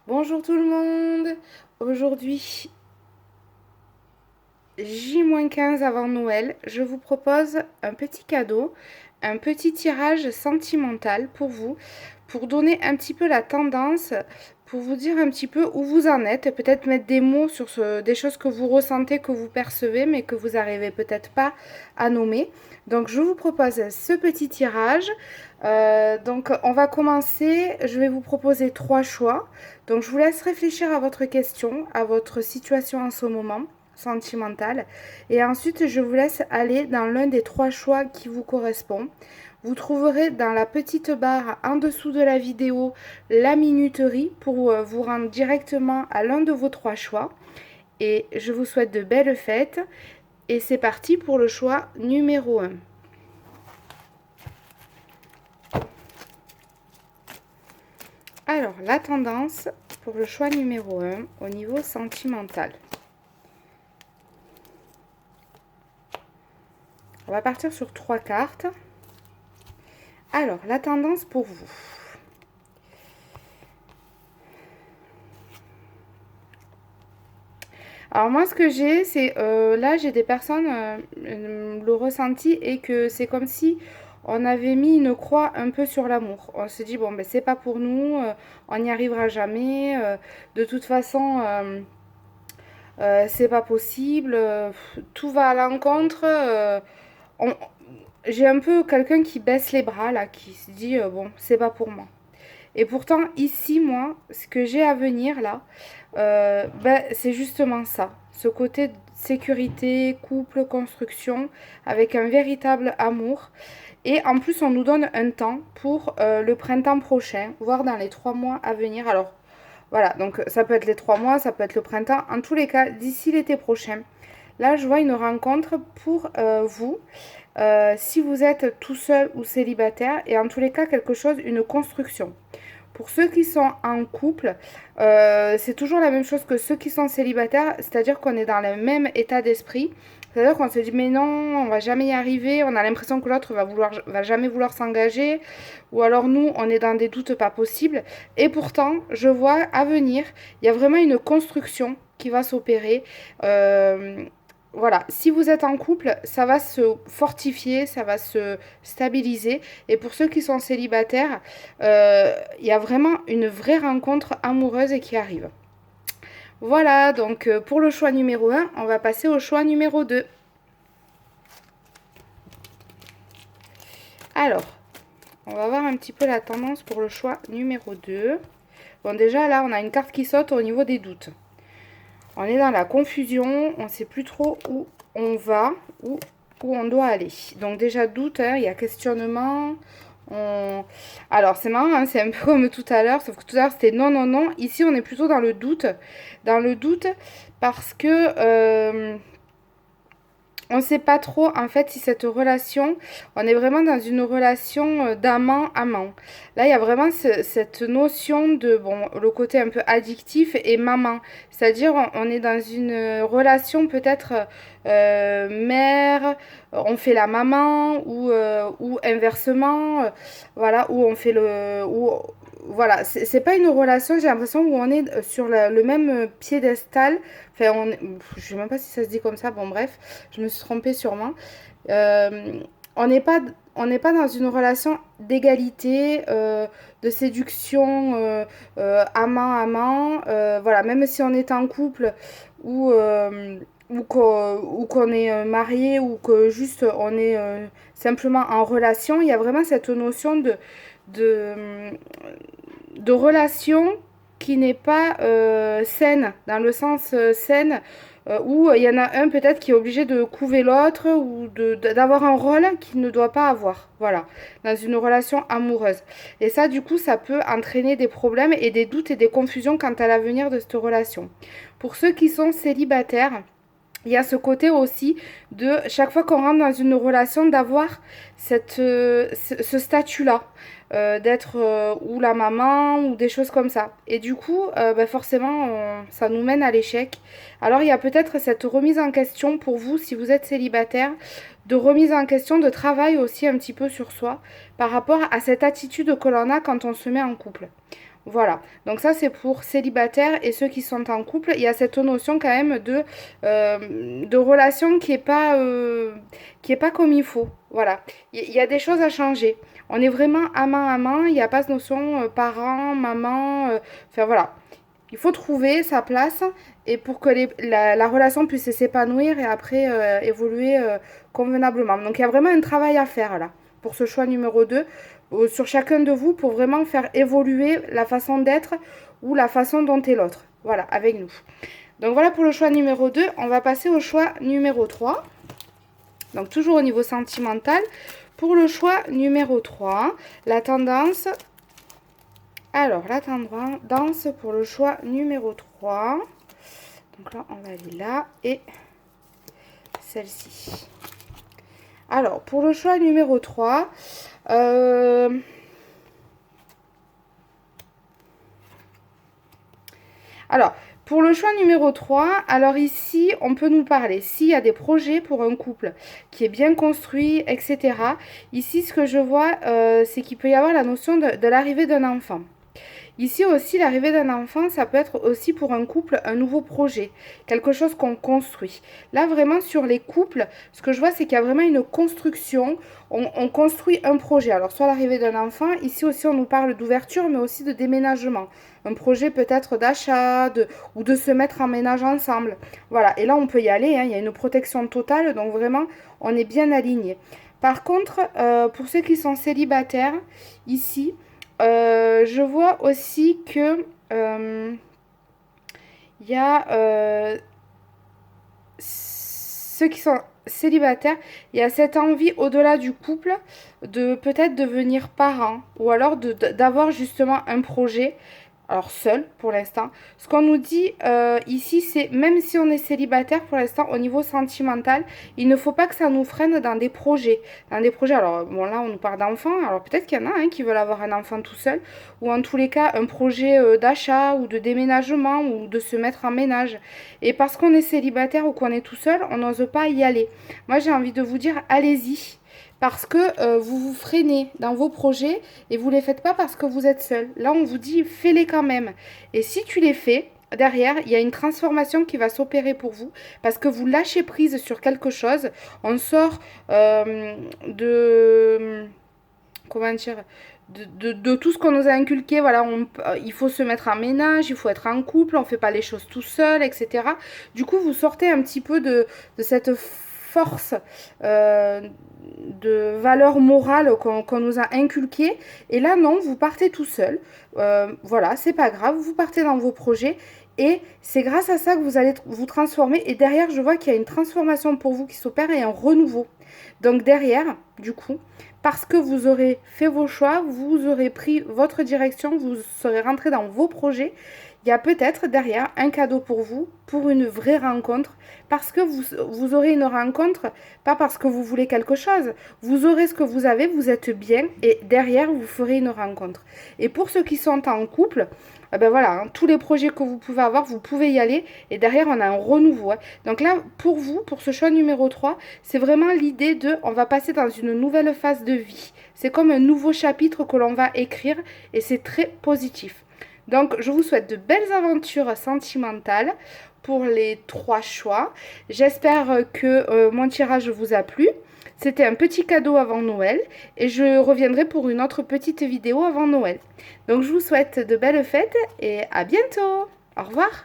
Bonjour tout le monde. Aujourd'hui, J-15 avant Noël, je vous propose un petit cadeau, un petit tirage sentimental pour vous, pour donner un petit peu la tendance, pour vous dire un petit peu où vous en êtes, peut-être mettre des mots sur des choses que vous ressentez, que vous percevez, mais que vous n'arrivez peut-être pas à nommer. Donc je vous propose ce petit tirage. Donc on va commencer, je vais vous proposer trois choix. Donc je vous laisse réfléchir à votre question, à votre situation en ce moment sentimentale. Et ensuite, je vous laisse aller dans l'un des trois choix qui vous correspond. Vous trouverez dans la petite barre en dessous de la vidéo la minuterie pour vous rendre directement à l'un de vos trois choix. Et je vous souhaite de belles fêtes. Et c'est parti pour le choix numéro un. Alors, la tendance pour le choix numéro un au niveau sentimental. On va partir sur trois cartes. Alors, la tendance pour vous. Alors moi, ce que j'ai, c'est là, j'ai des personnes, le ressenti est que c'est comme si on avait mis une croix un peu sur l'amour. On se dit, bon, ben c'est pas pour nous, on n'y arrivera jamais, de toute façon, c'est pas possible, tout va à l'encontre. On- j'ai un peu quelqu'un qui baisse les bras, là, qui se dit, bon, c'est pas pour moi. Et pourtant, ici, moi, ce que j'ai à venir là, ben, c'est justement ça. Ce côté de sécurité, couple, construction, avec un véritable amour. Et en plus, on nous donne un temps pour le printemps prochain, voire dans les 3 mois à venir. Alors, voilà, donc ça peut être les 3 mois, ça peut être le printemps. En tous les cas, d'ici l'été prochain, là, je vois une rencontre pour vous. Si vous êtes tout seul ou célibataire, et en tous les cas, quelque chose, une construction. Pour ceux qui sont en couple, c'est toujours la même chose que ceux qui sont célibataires, c'est-à-dire qu'on est dans le même état d'esprit. C'est-à-dire qu'on se dit mais non, on va jamais y arriver, on a l'impression que l'autre va jamais vouloir s'engager, ou alors nous, on est dans des doutes pas possibles. Et pourtant, je vois à venir, il y a vraiment une construction qui va s'opérer. Euh, voilà, si vous êtes en couple, ça va se fortifier, ça va se stabiliser. Et pour ceux qui sont célibataires, il y a vraiment une vraie rencontre amoureuse qui arrive. Voilà, donc pour le choix numéro un, on va passer au choix numéro 2. Alors, on va voir un petit peu la tendance pour le choix numéro 2. Bon, déjà là, on a une carte qui saute au niveau des doutes. On est dans la confusion, on ne sait plus trop où on va, où on doit aller. Donc déjà doute, hein, il y a questionnement. On... Alors c'est marrant, hein, c'est un peu comme tout à l'heure, sauf que tout à l'heure c'était non, non, non. Ici on est plutôt dans le doute. Dans le doute parce que on ne sait pas trop en fait si cette relation, on est vraiment dans une relation d'amant-amant. Là, il y a vraiment cette notion de, bon, le côté un peu addictif et maman. C'est-à-dire, on est dans une relation peut-être mère, on fait la maman ou inversement, voilà, où on fait le... Où, voilà, c'est pas une relation, j'ai l'impression, où on est sur le même piédestal. Enfin, je sais même pas si ça se dit comme ça, bon bref. Je me suis trompée sûrement. Euh, on n'est pas, on n'est pas dans une relation d'égalité, de séduction, amant-amant. Voilà, même si on est en couple ou, ou qu'on est marié ou que juste on est simplement en relation, il y a vraiment cette notion de, de relation qui n'est pas saine, dans le sens saine, où il y en a un peut-être qui est obligé de couver l'autre ou d'avoir un rôle qu'il ne doit pas avoir, voilà, dans une relation amoureuse. Et ça, du coup, ça peut entraîner des problèmes et des doutes et des confusions quant à l'avenir de cette relation. Pour ceux qui sont célibataires, il y a ce côté aussi de chaque fois qu'on rentre dans une relation d'avoir ce statut-là, d'être ou la maman ou des choses comme ça. Et du coup, ben forcément, ça nous mène à l'échec. Alors il y a peut-être cette remise en question pour vous, si vous êtes célibataire, de remise en question, de travail aussi un petit peu sur soi, par rapport à cette attitude que l'on a quand on se met en couple. Voilà, donc ça c'est pour célibataires et ceux qui sont en couple. Il y a cette notion quand même de relation qui est pas comme il faut. Voilà, il y a des choses à changer. On est vraiment amant, amant, il n'y a pas cette notion parent, maman, enfin voilà. Il faut trouver sa place et pour que la relation puisse s'épanouir et après évoluer convenablement. Donc il y a vraiment un travail à faire là pour ce choix numéro 2 sur chacun de vous pour vraiment faire évoluer la façon d'être ou la façon dont est l'autre. Voilà, avec nous. Donc voilà pour le choix numéro 2. On va passer au choix numéro 3. Donc toujours au niveau sentimental. Pour le choix numéro 3, la tendance... Alors, la tendance pour le choix numéro 3. Donc là, on va aller là et celle-ci. Alors, pour le choix numéro 3, alors, pour le choix numéro 3, alors ici, on peut nous parler, s'il y a des projets pour un couple qui est bien construit, etc. Ici, ce que je vois, c'est qu'il peut y avoir la notion de l'arrivée d'un enfant. Ici aussi, l'arrivée d'un enfant, ça peut être aussi pour un couple un nouveau projet, quelque chose qu'on construit. Là, vraiment, sur les couples, ce que je vois, c'est qu'il y a vraiment une construction, on construit un projet. Alors, soit l'arrivée d'un enfant, ici aussi, on nous parle d'ouverture, mais aussi de déménagement. Un projet peut-être d'achat ou de se mettre en ménage ensemble. Voilà, et là, on peut y aller, hein, il y a une protection totale, donc vraiment, on est bien aligné. Par contre, pour ceux qui sont célibataires, ici, je vois aussi que il y a ceux qui sont célibataires, il y a cette envie au-delà du couple de peut-être devenir parent ou alors d'avoir justement un projet. Alors seul pour l'instant. Ce qu'on nous dit ici, c'est même si on est célibataire pour l'instant au niveau sentimental, il ne faut pas que ça nous freine dans des projets. Dans des projets, alors bon là on nous parle d'enfants, alors peut-être qu'il y en a qui veulent avoir un enfant tout seul, ou en tous les cas un projet d'achat ou de déménagement ou de se mettre en ménage. Et parce qu'on est célibataire ou qu'on est tout seul, on n'ose pas y aller. Moi j'ai envie de vous dire, allez-y. Parce que vous vous freinez dans vos projets et vous ne les faites pas parce que vous êtes seul. Là, on vous dit, fais-les quand même. Et si tu les fais, derrière, il y a une transformation qui va s'opérer pour vous parce que vous lâchez prise sur quelque chose. On sort de... Comment dire de tout ce qu'on nous a inculqué, voilà, il faut se mettre en ménage, il faut être en couple, on ne fait pas les choses tout seul, etc. Du coup, vous sortez un petit peu de cette force de valeur morale qu'on nous a inculqué. Et là, non, vous partez tout seul. Voilà, c'est pas grave, vous partez dans vos projets. Et c'est grâce à ça que vous allez vous transformer. Et derrière, je vois qu'il y a une transformation pour vous qui s'opère et un renouveau. Donc derrière, du coup, parce que vous aurez fait vos choix, vous aurez pris votre direction, vous serez rentré dans vos projets, il y a peut-être derrière un cadeau pour vous, pour une vraie rencontre, parce que vous aurez une rencontre, pas parce que vous voulez quelque chose, vous aurez ce que vous avez, vous êtes bien, et derrière, vous ferez une rencontre. Et pour ceux qui sont en couple, ben voilà, hein, tous les projets que vous pouvez avoir, vous pouvez y aller, et derrière, on a un renouveau. Hein. Donc là, pour vous, pour ce choix numéro 3, c'est vraiment l'idée de, on va passer dans une nouvelle phase de vie. C'est comme un nouveau chapitre que l'on va écrire, et c'est très positif. Donc, je vous souhaite de belles aventures sentimentales pour les 3 choix. J'espère que mon tirage vous a plu. C'était un petit cadeau avant Noël et je reviendrai pour une autre petite vidéo avant Noël. Donc, je vous souhaite de belles fêtes et à bientôt. Au revoir.